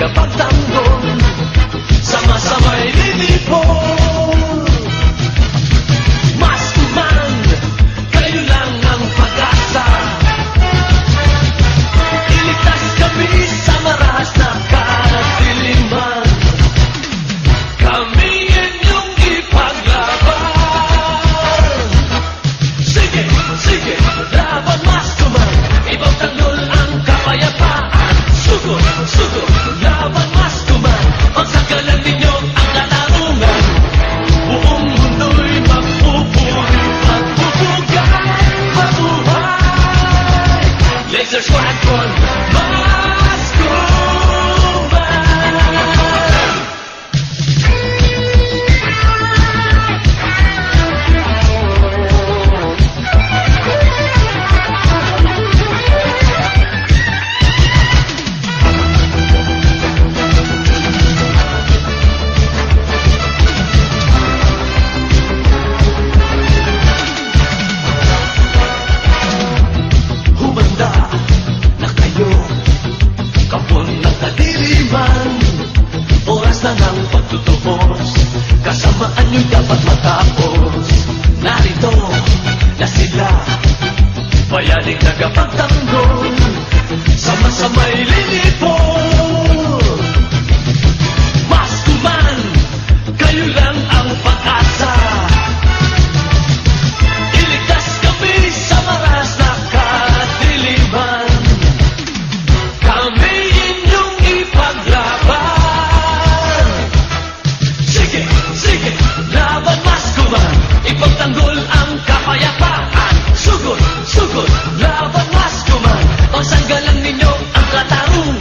tagapagtanggol, sama-sama'y lilipol. Mas tuman, kayo lang ang pag-asa. Iligtas kami sa marahas na kadiliman. Kami inyong ipaglaban. Sige, sige, laban mas tuman. Ipagtanggol ang kapayapaan. Sugod, sugod, laban mas tuman. Pagsagalan ninyo ang katarungan. Buong mundo'y magpupuri, magpupugan, mabuhay. Laser Squadron, mas tuman. Humanda na kayo, kapon ng kadiliman. Oras na ng pagtutubos, kasamaan nyo'y dapat matapos. Narito na sila, bayaning tagapagtanggol, sama-sama'y lilipol. Mas tuman, kayo lang ang pag-asa. Iligtas kami sa maras na kadiliman. Kami inyong ipaglaban. Sige, sige, laban mas kuman. Ipagtanggol ang kapayapaan. Sugod, sugod, laban mas kuman. Pagsanggalan ninyo ang katarungan.